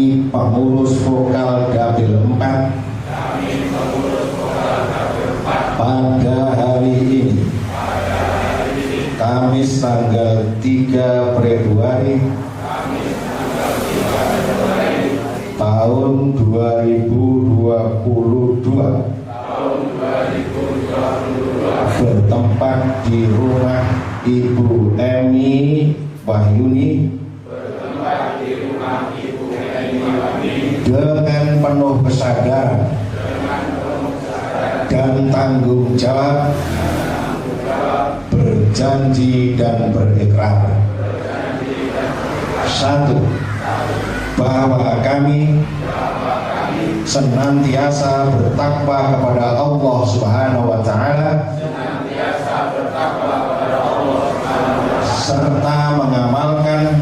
Kami pengurus vokal Dapil 4 pada hari ini, Kamis tanggal 3 Februari tahun 2022 bertempat di rumah Ibu Emi Wahyuni dengan penuh kesadaran dan tanggung jawab, berjanji dan berikrar. 1. Bahwa kami senantiasa bertakwa kepada Allah Subhanahu wa Ta'ala serta mengamalkan,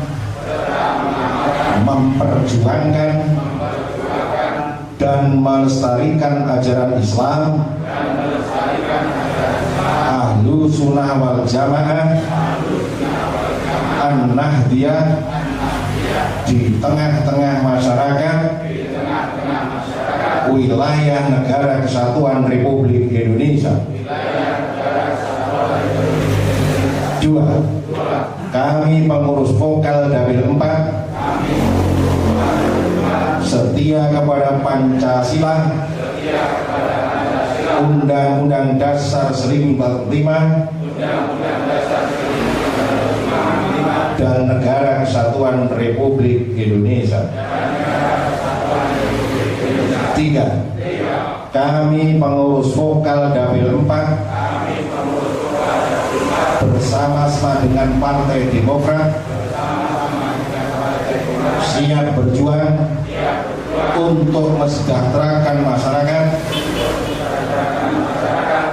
memperjuangkan dan melestarikan ajaran Islam Ahlu Sunnah wal Jamaah An-Nahdiyah di tengah-tengah masyarakat wilayah Negara Kesatuan Republik Indonesia. 2. Kami pengurus vokal Dapil 4 setia kepada Pancasila, Undang-Undang Dasar 1945 dan Negara Kesatuan Republik Indonesia. 3. Kami pengurus vokal Dapil 4 bersama-sama dengan Partai Demokrat siap berjuang untuk mesejahterakan masyarakat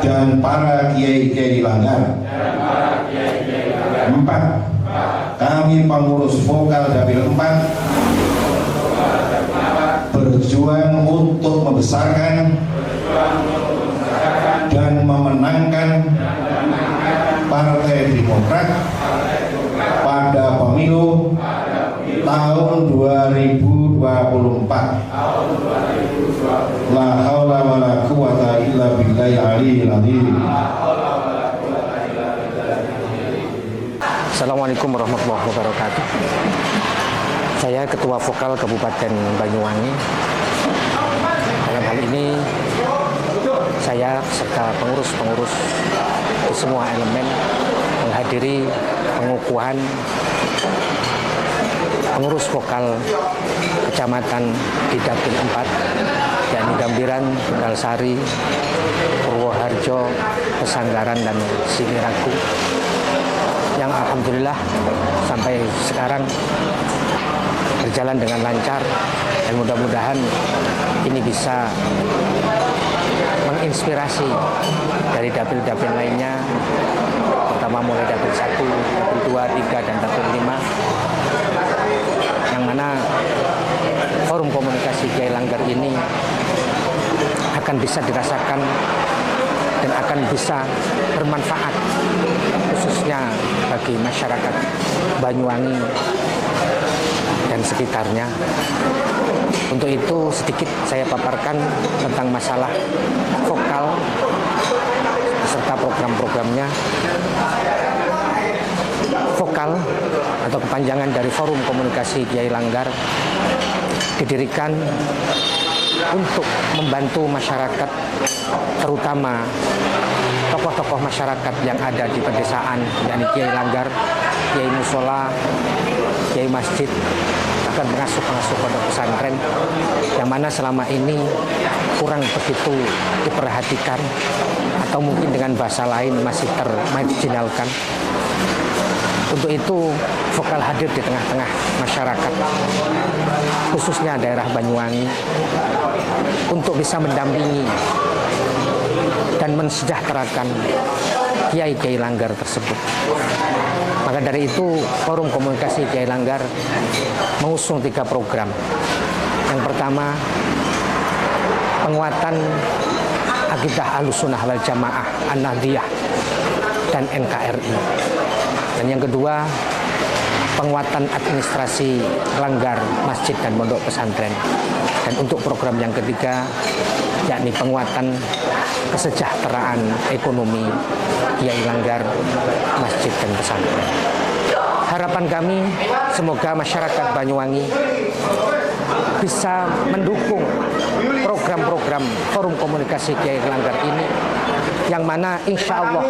dan para kiai-kiai langgar. 4. Kami pengurus vokal Dapil 4 berjuang untuk membesarkan dan memenangkan Partai Demokrat pada pemilu tahun 2024. La haula wa la quwata illa billahi aliyil azim. Assalamualaikum warahmatullahi wabarakatuh. Saya Ketua Vokal Kabupaten Banyuwangi. Dalam hal ini saya serta pengurus-pengurus di semua elemen menghadiri pengukuhan pengurus vokal kecamatan di Dapil 4, yakni Gambiran, Tegalsari, Purwoharjo, Pesanggaran, dan Siliragu, yang alhamdulillah sampai sekarang berjalan dengan lancar, dan mudah-mudahan ini bisa menginspirasi dari dapil-dapil lainnya, pertama mulai Dapil 1, Dapil 2, 3, dan Dapil 5, yang mana forum komunikasi Kiai Langgar ini akan bisa dirasakan dan akan bisa bermanfaat khususnya bagi masyarakat Banyuwangi dan sekitarnya. Untuk itu sedikit saya paparkan tentang masalah vokal beserta program-programnya. Vokal atau kepanjangan dari Forum Komunikasi Kiai Langgar didirikan untuk membantu masyarakat, terutama tokoh-tokoh masyarakat yang ada di pedesaan, yakni Kiai Langgar, Kiai Musola, Kiai Masjid, bahkan pengasuh-pengasuh pondok pesantren, yang mana selama ini kurang begitu diperhatikan atau mungkin dengan bahasa lain masih termarginalkan. Untuk itu, vokal hadir di tengah-tengah masyarakat, khususnya daerah Banyuwangi, untuk bisa mendampingi dan mensejahterakan kiai-kiai Langgar tersebut. Maka dari itu, Forum Komunikasi Kiai Langgar mengusung 3 program. Yang pertama, penguatan akidah Ahlussunnah wal Jamaah An-Nahdiyah dan NKRI. Dan yang kedua, penguatan administrasi Langgar, masjid dan pondok pesantren. Dan untuk program yang ketiga, yakni penguatan kesejahteraan ekonomi Kiai Langgar, masjid dan pesantren. Harapan kami semoga masyarakat Banyuwangi bisa mendukung program-program Forum Komunikasi Kiai Langgar ini, yang mana insya Allah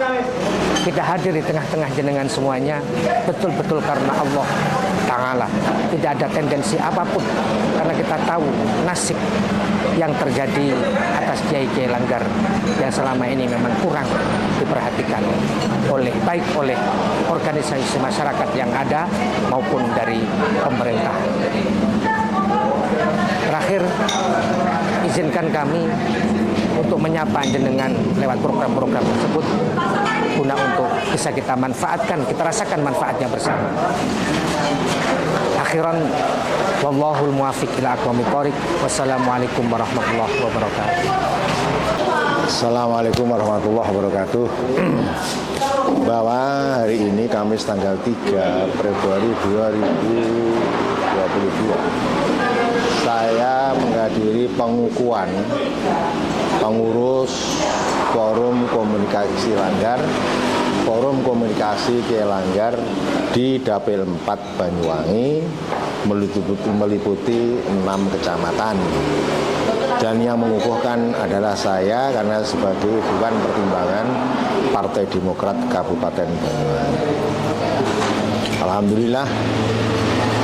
kita hadir di tengah-tengah jenengan semuanya betul-betul karena Allah Ta'ala, tidak ada tendensi apapun, karena kita tahu nasib yang terjadi atas Kiai Langgar yang selama ini memang kurang diperhatikan baik oleh organisasi masyarakat yang ada maupun dari pemerintah. Terakhir, izinkan kami untuk menyapa jenengan lewat program-program tersebut guna untuk bisa kita manfaatkan, kita rasakan manfaatnya bersama. Akhiran, wallahul muwafiq ila aqwamit thoriq. Wassalamualaikum warahmatullahi wabarakatuh. Assalamualaikum warahmatullahi wabarakatuh. Bahwa hari ini Kamis tanggal 3 Februari 2022 saya menghadiri pengukuhan pengurus Forum Komunikasi Langgar, Forum Komunikasi Kiai Langgar di Dapil 4 Banyuwangi, meliputi 6 kecamatan. Dan yang mengukuhkan adalah saya karena sebagai dewan pertimbangan Partai Demokrat Kabupaten Banyuwangi. Alhamdulillah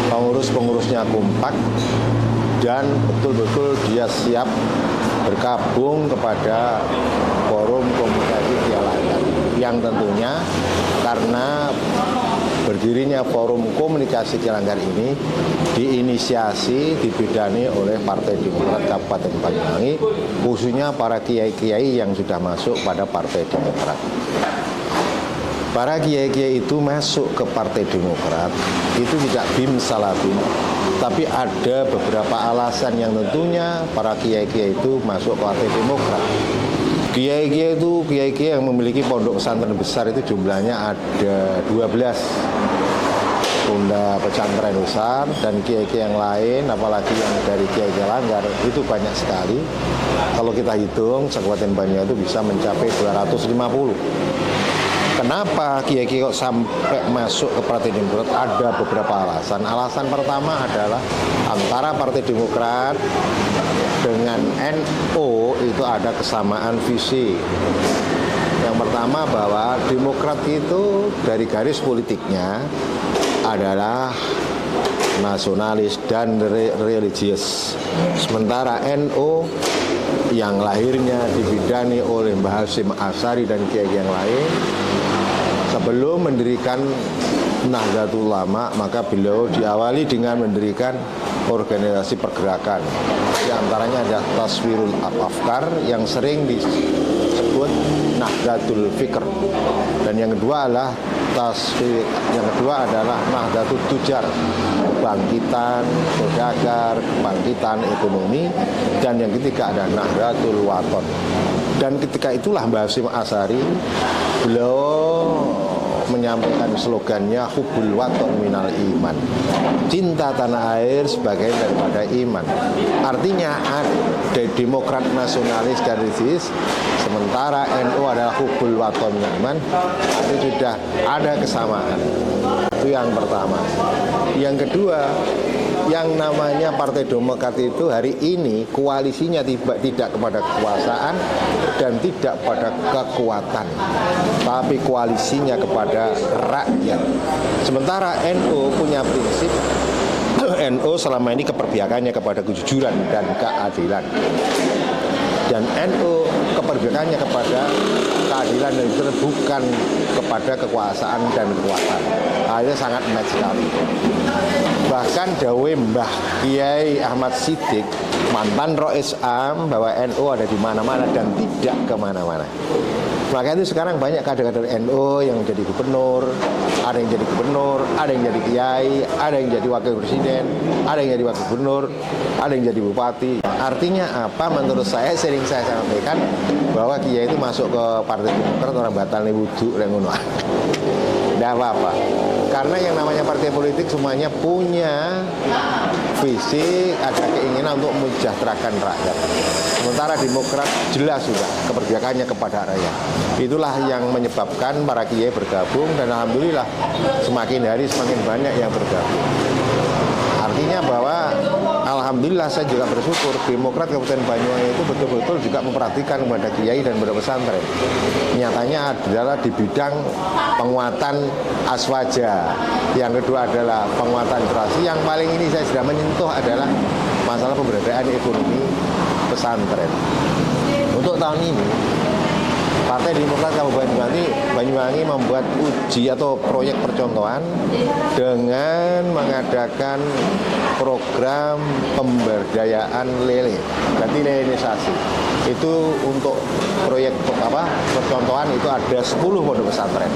pengurus-pengurusnya kompak dan betul-betul dia siap bergabung kepada Forum Komunikasi Kiai Langgar, yang tentunya karena berdirinya Forum Komunikasi Kiai Langgar ini diinisiasi, dibidani oleh Partai Demokrat Kabupaten Banyuwangi, khususnya para kiai-kiai yang sudah masuk pada Partai Demokrat. Para kiai-kiai itu masuk ke Partai Demokrat itu tidak bim salah bim, tapi ada beberapa alasan yang tentunya para kiai-kiai itu masuk ke Partai Demokrat. Kiai-kiai itu kiai-kiai yang memiliki pondok pesantren besar itu jumlahnya ada 12 pondok pesantren besar, dan kiai-kiai yang lain apalagi yang dari Kiai Langgar itu banyak sekali. Kalau kita hitung Kabupaten Banyuwangi itu bisa mencapai 250. Kenapa kiai-kiai kok sampai masuk ke Partai Demokrat? Ada beberapa alasan. Alasan pertama adalah antara Partai Demokrat dengan NU itu ada kesamaan visi. Yang pertama bahwa Demokrat itu dari garis politiknya adalah nasionalis dan religius. Sementara NU yang lahirnya dibidani oleh Mbah Hasyim Asy'ari dan kiai yang lain, sebelum mendirikan Nahdlatul Ulama, maka beliau diawali dengan mendirikan organisasi pergerakan. Di antaranya ada Taswirul Afkar yang sering disebut Nahdlatul Fikr. Dan yang kedua adalah Nahdlatul Tujar, kebangkitan saudagar, kebangkitan ekonomi. Dan yang ketiga ada Nahdlatul Wathon. Dan ketika itulah Mbah Hasyim Asy'ari beliau menyampaikan slogannya Hubbul Wathon minal iman, cinta tanah air sebagai daripada iman. Artinya ada Demokrat nasionalis dan religius, sementara NU adalah Hubbul Wathon minal iman. Itu sudah ada kesamaan. Itu yang pertama. Yang kedua, yang namanya Partai Demokrat itu hari ini koalisinya tidak kepada kekuasaan dan tidak pada kekuatan, tapi koalisinya kepada rakyat. Sementara NU punya prinsip, NU selama ini keperpihakannya kepada kejujuran dan keadilan, dan NU keperpihakannya kepada keadilan dan itu bukan kepada kekuasaan dan kekuatan. Itu sangat match sekali. Bahkan dawe Mbah Kiai Ahmad Siddiq, mantan Rois Am, bahwa NU ada di mana-mana dan tidak kemana-mana. Maka itu sekarang banyak kader-kader NU yang jadi gubernur, ada yang jadi gubernur, ada yang jadi kiai, ada yang jadi wakil presiden, ada yang jadi wakil gubernur, ada yang jadi bupati. Artinya apa? Menurut saya sering saya sampaikan bahwa kiai itu masuk ke Partai Demokrat orang batal nih wudhu dan ngono. Tidak apa-apa. Karena yang namanya partai politik semuanya punya visi, ada keinginan untuk mensejahterakan rakyat. Sementara Demokrat jelas sudah keberpihakannya kepada rakyat. Itulah yang menyebabkan para kiai bergabung dan alhamdulillah semakin hari semakin banyak yang bergabung. Artinya bahwa alhamdulillah saya juga bersyukur Demokrat Kabupaten Banyuwangi itu betul-betul juga memperhatikan kepada kiai dan pondok pesantren. Nyatanya adalah di bidang penguatan aswaja. Yang kedua adalah penguatan literasi. Yang paling ini saya sudah menyentuh adalah masalah pemberdayaan ekonomi pesantren. Untuk tahun ini Partai Demokrat Kabupaten Banyuwangi membuat uji atau proyek percontohan dengan mengadakan program pemberdayaan lele, berarti lelenisasi. Itu untuk proyek percontohan itu ada 10 pondok pesantren.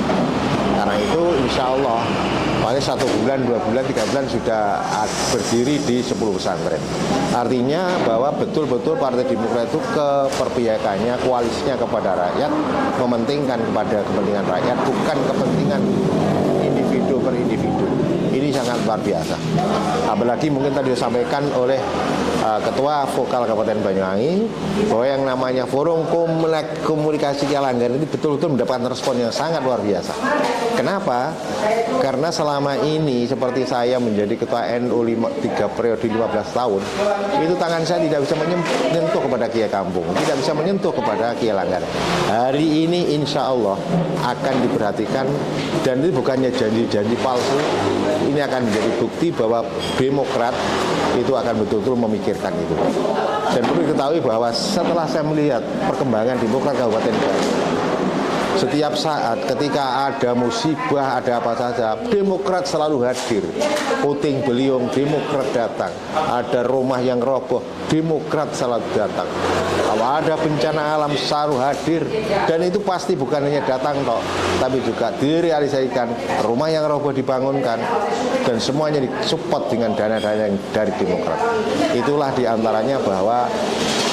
Karena itu insya Allah paling 1 bulan, 2 bulan, 3 bulan sudah berdiri di 10 pesantren. Artinya bahwa betul-betul Partai Demokrat itu keperpihakannya, koalisinya kepada rakyat, mementingkan kepada kepentingan rakyat, bukan kepentingan individu per individu. Ini sangat luar biasa. Apalagi mungkin tadi disampaikan oleh Ketua Vokal Kabupaten Banyuwangi bahwa yang namanya Forum Komunikasi Kiai Langgar ini betul-betul mendapatkan respon yang sangat luar biasa. Kenapa? Karena selama ini seperti saya menjadi Ketua NU 3 periode 15 tahun, itu tangan saya tidak bisa menyentuh kepada Kiai Kampung, tidak bisa menyentuh kepada Kiai Langgar. Hari ini insya Allah akan diperhatikan, dan itu bukannya janji-janji palsu, ini akan menjadi bukti bahwa Demokrat itu akan betul-betul memikirkan itu. Dan perlu diketahui bahwa setelah saya melihat perkembangan Demokrat Kabupaten Banyuwangi, setiap saat ketika ada musibah, ada apa saja, Demokrat selalu hadir. Puting beliung, Demokrat datang. Ada rumah yang roboh, Demokrat selalu datang. Kalau ada bencana alam selalu hadir. Dan itu pasti bukan hanya datang toh, tapi juga direalisasikan. Rumah yang roboh dibangunkan, dan semuanya disupport dengan dana-dana yang dari Demokrat. Itulah diantaranya bahwa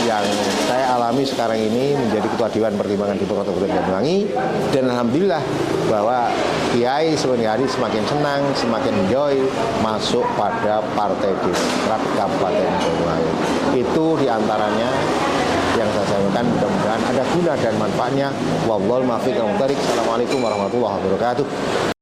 yang saya alami sekarang ini menjadi Ketua Dewan Pertimbangan Demokrat Kabupaten Banyuwangi, dan alhamdulillah bahwa Kiai semakin hari semakin senang, semakin enjoy masuk pada Partai Demokrat Kabupaten Banyuwangi. Itu diantaranya yang saya sampaikan, mudah-mudahan ada guna dan manfaatnya. Wallahul muwaffiq. Assalamualaikum warahmatullahi wabarakatuh.